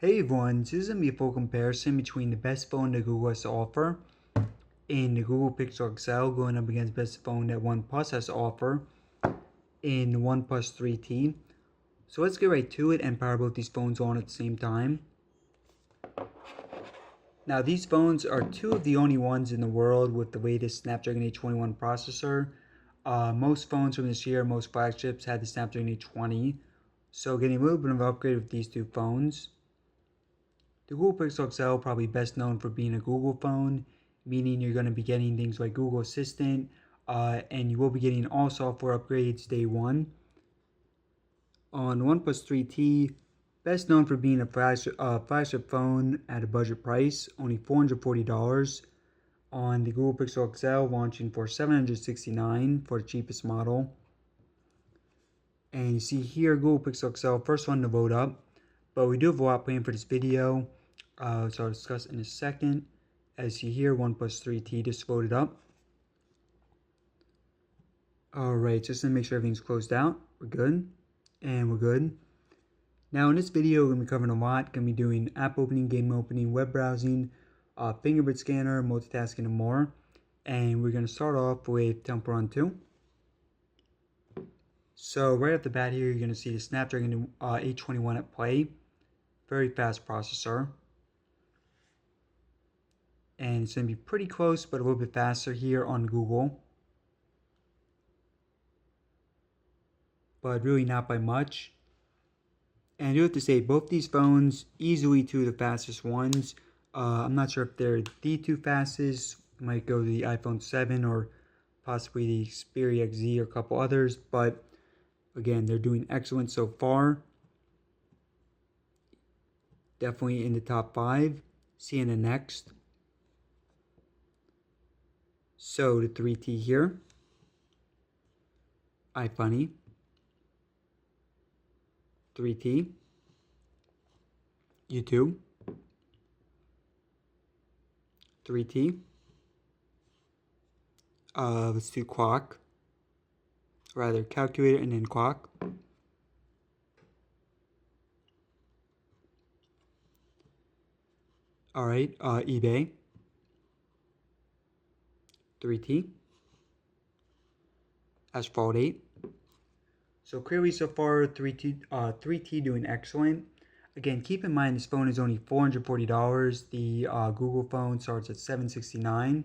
Hey everyone, this is going to be a full comparison between the best phone that Google has to offer in the Google Pixel XL going up against the best phone that OnePlus has to offer in the OnePlus 3T. So let's get right to it and power both these phones on at the same time. Now these phones are two of the only ones in the world with the latest Snapdragon 821 processor. Most phones from this year, most flagships had the Snapdragon 820. So getting a little bit of an upgrade with these two phones. The Google Pixel XL probably best known for being a Google phone, meaning you're going to be getting things like Google Assistant, and you will be getting all software upgrades day one. On OnePlus 3T, best known for being a flagship phone at a budget price, only $440. On the Google Pixel XL, launching for $769 for the cheapest model. And you see here, Google Pixel XL, first one to load up. But we do have a lot planned for this video, so I'll discuss in a second. As you hear, OnePlus 3T just loaded up. Alright, just to make sure everything's closed out. We're good. And we're good. Now in this video, we're going to be covering a lot. Going to be doing app opening, game opening, web browsing, fingerprint scanner, multitasking, and more. And we're going to start off with Temple Run 2. So right off the bat here, you're going to see the Snapdragon 821 at play. Very fast processor. And it's going to be pretty close, but a little bit faster here on Google. But really not by much. And I do have to say, both these phones, easily two of the fastest ones. I'm not sure if they're the two fastest. Might go to the iPhone 7 or possibly the Xperia XZ or a couple others. But again, they're doing excellent so far. Definitely in the top 5. CNN next. So the 3T here. iFunny. 3T. YouTube. 3T. Let's do clock. Rather, calculator and then clock. Alright, eBay. 3T. Asphalt 8. So clearly so far 3T doing excellent. Again, keep in mind this phone is only $440. The Google phone starts at $769.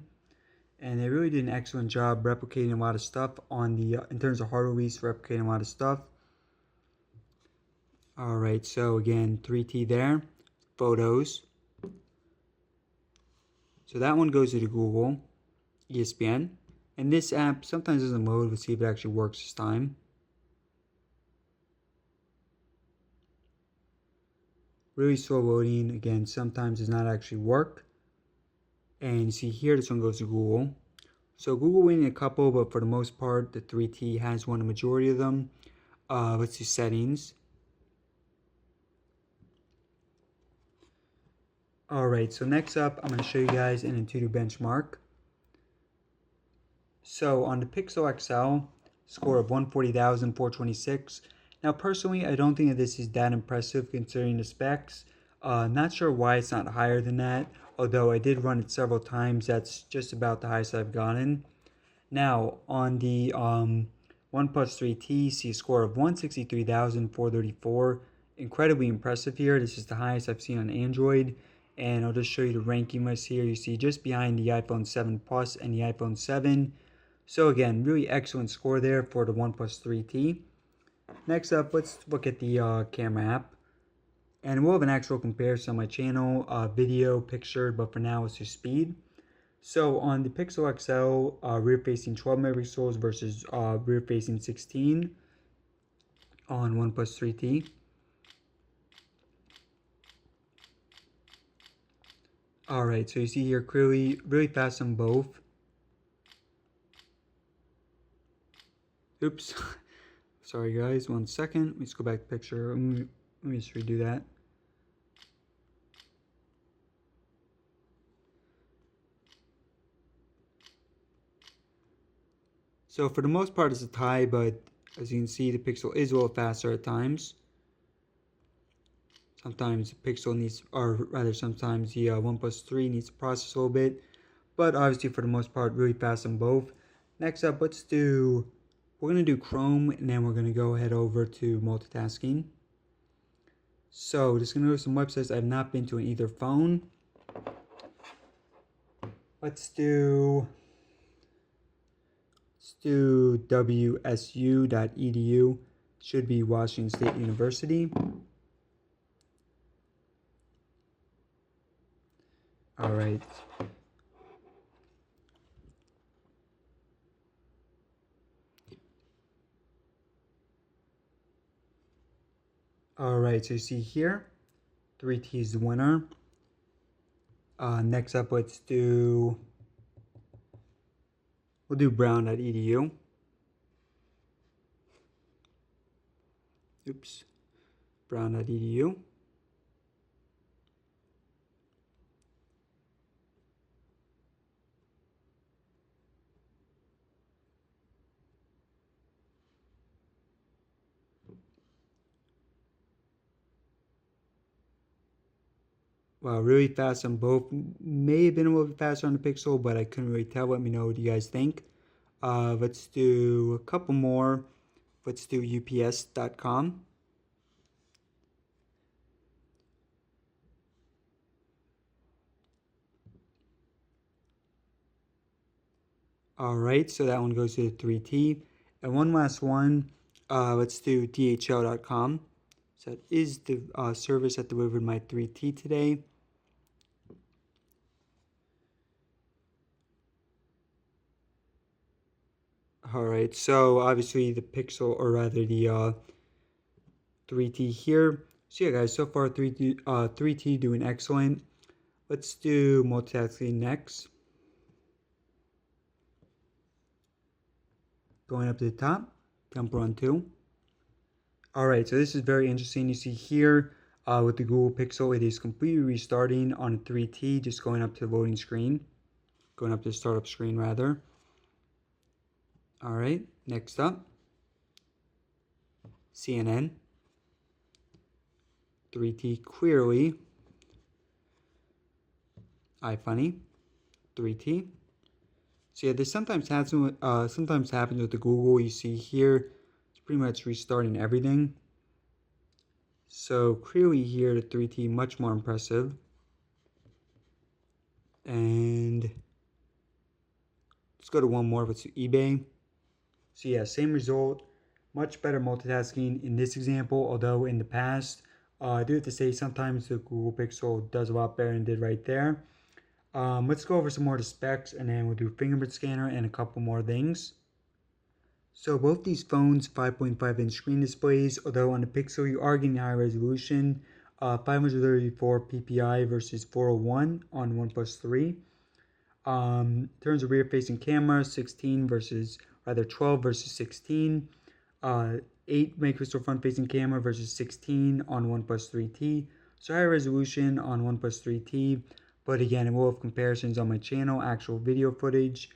And they really did an excellent job replicating a lot of stuff on the in terms of hard release, replicating a lot of stuff. Alright, so again, 3T there. Photos. So that one goes to the Google. ESPN. And this app sometimes doesn't load. Let's see if it actually works this time. Really slow loading. Again, sometimes does not actually work. And you see here, this one goes to Google. So Google winning a couple, but for the most part, the 3T has won a majority of them. Let's do settings. Alright, so next up, I'm going to show you guys an Antutu Benchmark. So on the Pixel XL, score of 140,426. Now personally, I don't think that this is that impressive considering the specs. Not sure why it's not higher than that, although I did run it several times. That's just about the highest I've gotten. Now on the OnePlus 3T, see a score of 163,434. Incredibly impressive here. This is the highest I've seen on Android. And I'll just show you the ranking list here. You see just behind the iPhone 7 Plus and the iPhone 7. So again, really excellent score there for the OnePlus 3T. Next up, let's look at the camera app. And we'll have an actual comparison on my channel, video, picture, but for now it's just speed. So on the Pixel XL, rear-facing 12 megapixels versus rear-facing 16 on OnePlus 3T. Alright, so you see here clearly really fast on both. Oops. Sorry guys, 1 second. Let's go back to picture. Let me just redo that. So for the most part it's a tie, but as you can see the Pixel is a little faster at times. Sometimes the Pixel needs, or rather sometimes the OnePlus 3 needs to process a little bit. But obviously for the most part, really fast on both. Next up, we're going to do Chrome, and then we're going to go head over to multitasking. So just going to go to some websites I've not been to on either phone. Let's do wsu.edu. Should be Washington State University. All right. All right, so you see here, 3T is the winner. Next up, we'll do brown.edu. Oops, brown.edu. Wow, really fast on both. May have been a little bit faster on the Pixel, but I couldn't really tell. Let me know what you guys think. Let's do a couple more. Let's do ups.com. All right, so that one goes to 3T. And one last one, let's do dhl.com. So that is the service that delivered my 3T today. All right, so obviously the Pixel, or rather the 3T here. So yeah, guys, so far 3T doing excellent. Let's do multitasking next. Going up to the top, number 2. All right, so this is very interesting. You see here with the Google Pixel, it is completely restarting on a 3T, just going up to the loading screen, going up to the startup screen rather. All right, next up, CNN, 3T clearly, iFunny, 3T. So yeah, this sometimes happens with the Google. You see here, it's pretty much restarting everything. So clearly here, the 3T much more impressive. And let's go to one more. Let's do eBay. So yeah, same result, much better multitasking in this example. Although in the past, I do have to say sometimes the Google Pixel does a lot better than it did right there. Let's go over some more of the specs, and then we'll do Fingerprint Scanner and a couple more things. So both these phones, 5.5-inch screen displays, although on the Pixel you are getting high resolution, 534 ppi versus 401 on OnePlus 3. In terms of rear-facing camera, 12 versus 16. 8 megapixel front-facing camera versus 16 on OnePlus 3T. So higher resolution on OnePlus 3T. But again, I will have comparisons on my channel, actual video footage.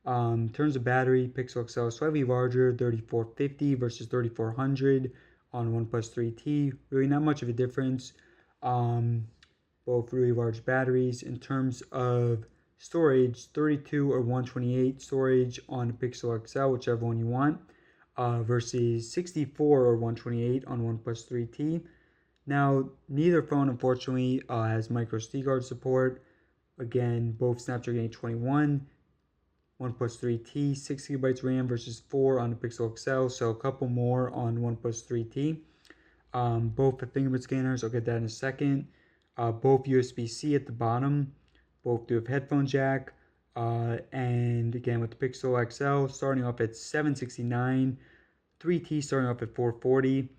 In terms of battery, Pixel XL slightly larger, 3450 versus 3400 on OnePlus 3T. Really not much of a difference. Both really large batteries. In terms of storage, 32 or 128 storage on Pixel XL, whichever one you want, versus 64 or 128 on OnePlus 3T. Now, neither phone, unfortunately, has micro SD card support. Again, both Snapdragon 821, OnePlus 3T, 6 GB RAM versus 4 on the Pixel XL, so a couple more on OnePlus 3T. Both the fingerprint scanners, I'll get that in a second. Both USB-C at the bottom. Both do have headphone jack. And again, with the Pixel XL starting off at $769, 3T starting off at $440.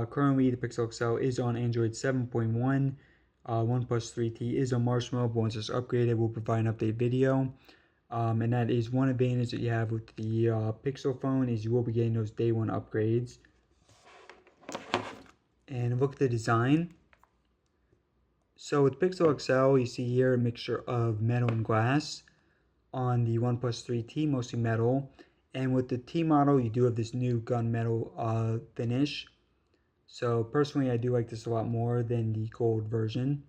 Currently, the Pixel XL is on Android 7.1. OnePlus 3T is on Marshmallow, but once it's upgraded, we'll provide an update video. And that is one advantage that you have with the Pixel phone, is you will be getting those day one upgrades. And look at the design. So with Pixel XL, you see here a mixture of metal and glass. On the OnePlus 3T, mostly metal. And with the T model, you do have this new gunmetal finish. So personally, I do like this a lot more than the gold version,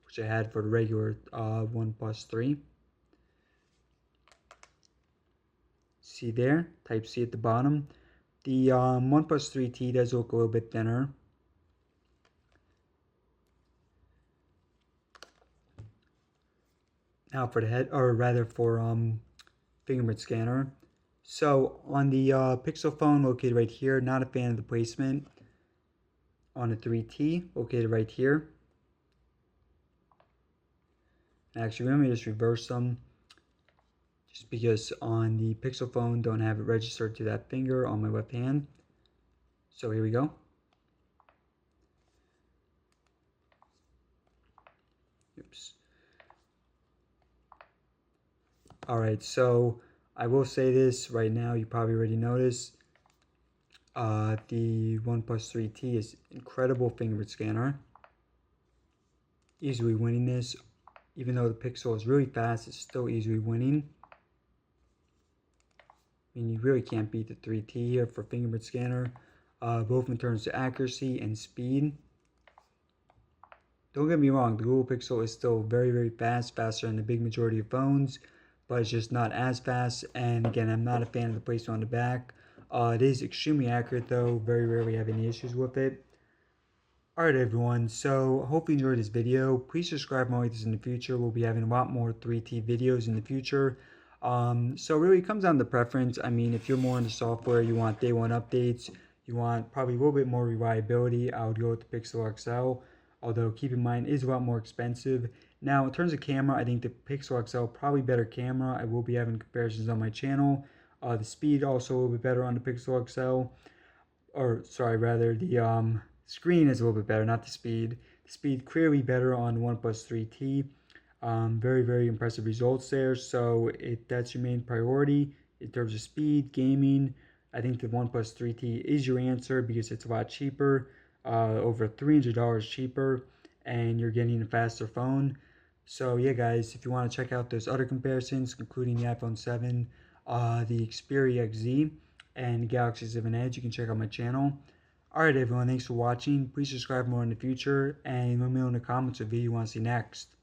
which I had for the regular OnePlus 3. See there, Type C at the bottom. The OnePlus 3T does look a little bit thinner. Now for the head, or rather for fingerprint scanner. So on the Pixel phone located right here, not a fan of the placement. On the 3T located right here. Actually, let me just reverse them. Just because on the Pixel phone, don't have it registered to that finger on my left hand. So here we go. Oops. Alright, so I will say this right now, you probably already noticed. The OnePlus 3T is incredible fingerprint scanner. Easily winning this. Even though the Pixel is really fast, it's still easily winning. I mean, you really can't beat the 3T here for fingerprint scanner, both in terms of accuracy and speed. Don't get me wrong, the Google Pixel is still very, very fast, faster than the big majority of phones, but it's just not as fast. And again, I'm not a fan of the placement on the back. It is extremely accurate though, very rarely have any issues with it. Alright everyone, so hope you enjoyed this video. Please subscribe more like this in the future. We'll be having a lot more 3T videos in the future. So really it comes down to preference. I mean, if you're more into software, you want day one updates, you want probably a little bit more reliability, I would go with the Pixel XL. Although keep in mind, it is a lot more expensive. Now, in terms of camera, I think the Pixel XL probably better camera. I will be having comparisons on my channel. The speed also a little bit better on the Pixel XL. Or, sorry, rather, the screen is a little bit better, not the speed. The speed clearly better on the OnePlus 3T. Very, very impressive results there. So, if that's your main priority in terms of speed, gaming, I think the OnePlus 3T is your answer because it's a lot cheaper. Over $300 cheaper, and you're getting a faster phone. So yeah guys, if you want to check out those other comparisons, including the iPhone 7, the Xperia XZ, and Galaxy 7 Edge, you can check out my channel. Alright everyone, thanks for watching. Please subscribe more in the future, and let me know in the comments what video you want to see next.